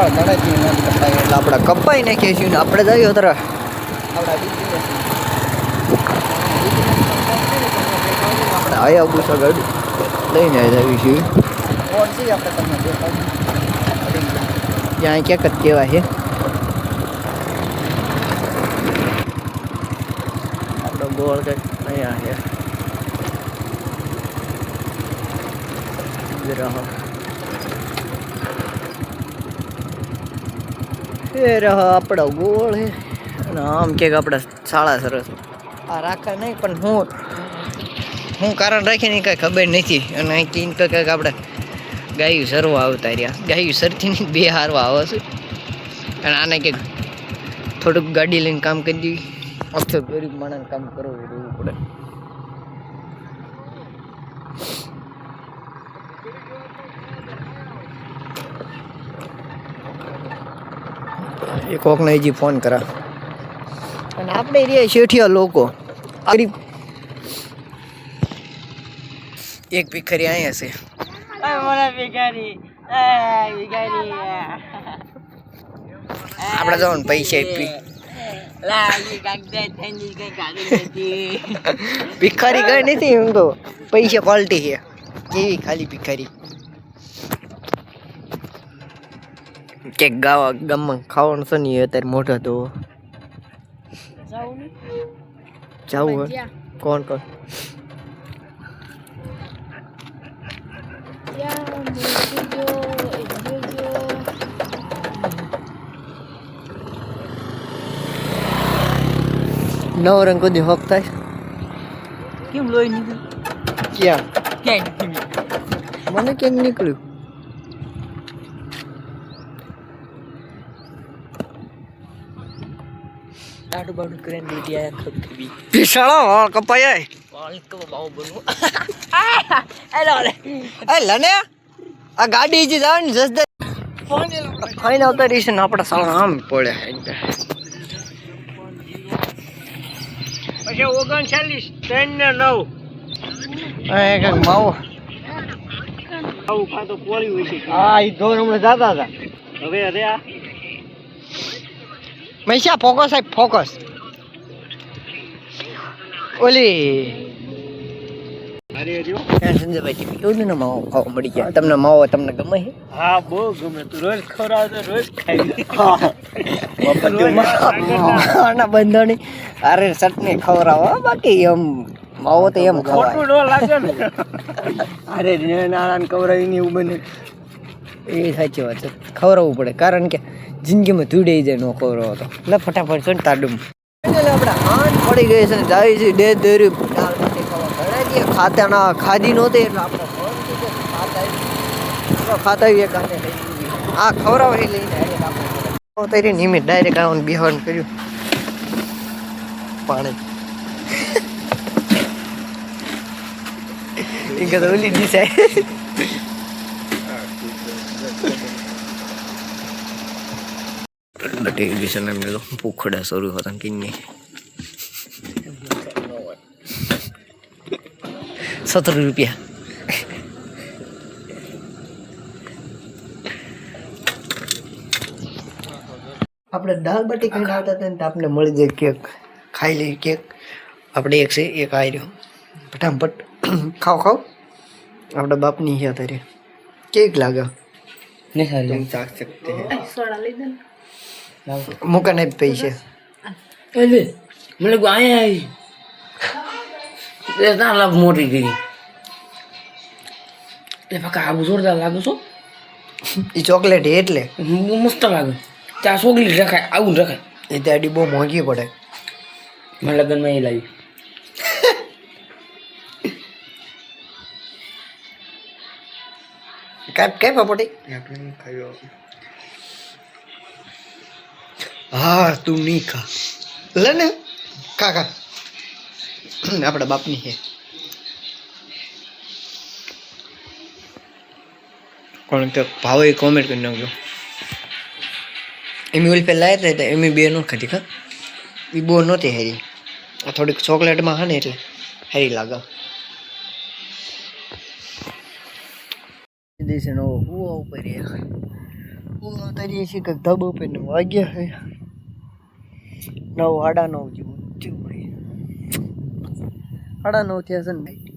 એટલે આપણે કપાઈ નાખીએ છીએ ને આપણે જઈએ અત્યારે આપણે આયા બુસા ગાડી લઈને આવી છીએ ત્યાં ક્યાંક જ કહેવાય છે આપણો ગોળ કંઈક અહીંયા છે આપણો ગોળ છે અને આમ ક્યાંક આપણે શાળા સરસ આ રાખા નહીં પણ હું કારણ રાખીને કાંઈ ખબર નથી અને અહીં કંઈક આપણે ગાયું સરવા આવતા રહ્યા ગાયું સરથી બે હારવા આવે છે અને આને કંઈક થોડુંક ગાડી લઈને કામ કરી દેવી અક્ષર ગરીબ માણસને કામ કરવું રહેવું પડે એ કોકને હજી ફોન કરા અને આપણે રહ્યા શેઠિયા લોકો ગરીબ એક ભિખારી અહીંયા છે આપણે જવાનું પૈસા આપી ભિખારી કઈ નથી એમ તો પૈસા ક્વોલિટી છે કેવી ખાલી ભિખારી કે ગામમાં ખાવાનું છે ને અત્યારે મોઢા તો જવું હોય કોણ નવ રંગ કદી હક થાય કેમ લોહી નીકળ્યું ક્યાં મને કેમ નીકળ્યું આડું બાડું કરીને દીધી આ ખબી પીસાળો વાળ કપાય વાળ તો બાવ બનવું એ લને આ ગાડી જે જાવ ને જસદા ફાઈન આવતા રહીશ ને આપણા સાળા આમ પડે પછી 39 3 ને 9 એ કઈક માવો આવું ખાતો પોળી હોય છે હા ઈ દોર હમણાં જાતા હતા હવે અરે આ મૈસા ફોકસ સાહેબ ફોકસ ઓલી અરે જો સંજયભાઈ કેવું ને માવો ખાવા મળી ગયા તમને માવો તમને ગમે છે હા બહુ ગમે તું રોજ ખવડાવ તો રોજ ખાઈ આના બંધણી અરે ચટણી ખવડાવો બાકી એમ માવો તો એમ ખવાય ખોટું ન લાગે ને અરે નાણાને ખવડાવી ને એવું બને એ સાચી વાત છે ખવડાવવું પડે કારણ કે જિંદગીમાં ધૂડી જાય નો ખવડાવો તો એટલે ફટાફટ છે ને તાડું આપણે હાથ પડી ગઈ છે જાય છે ડે દેરી ખાતા ના ખાધી નહોતી એટલે આપણે ખાતા આ ખવડાવે લઈને તારી નિમિત્ત ડાયરેક્ટ આવવાનું બિહાન કર્યું પાણી એ કદાચ ઓલી દિશા ટેલિવિઝન એમને તો ભૂખડા શરૂ હતા કિન્ની 17 રૂપિયા આપણે દાળ બાટી ખાઈને આવતા હતા ને તો આપણે મળી જાય કેક ખાઈ લઈએ કેક આપણે એક છે એક આવી રહ્યો ફટાફટ ખાવ આપણા બાપની છે અત્યારે કેક લાગે નહીં સારી ચાખ શકતે સોડા લઈ દે મુકા નહીં પૈસે મને આયા આવી એ ના લાભ મોટી કરી એ પકા આબુ જોરદાર લાગે છો એ ચોકલેટ એટલે મસ્ત લાગે ત્યાં ચોકલેટ રખાય આવું રખાય એ ત્યાં બહુ મોંઘી પડે મને લગ્નમાં એ લાવી કેમ પડી હા તું નહીં ખા લે ને કાકા આપણા બાપની છે કોણ તો ભાવે કોમેન્ટ કરી નાખજો એમી ઓલી પેલા લાવ્યા હતા એમી બે ન ખાધી ખા એ બહુ નહોતી હેરી આ થોડીક ચોકલેટમાં હા ને એટલે હેરી લાગે દેશે નો હુવા ઉપર ઉતારીએ છીએ કંઈક ધાબા ઉપર ને વાગ્યા છે 9 સાડા 9 જેવું થયું ભાઈ 9:30 થયા છે ને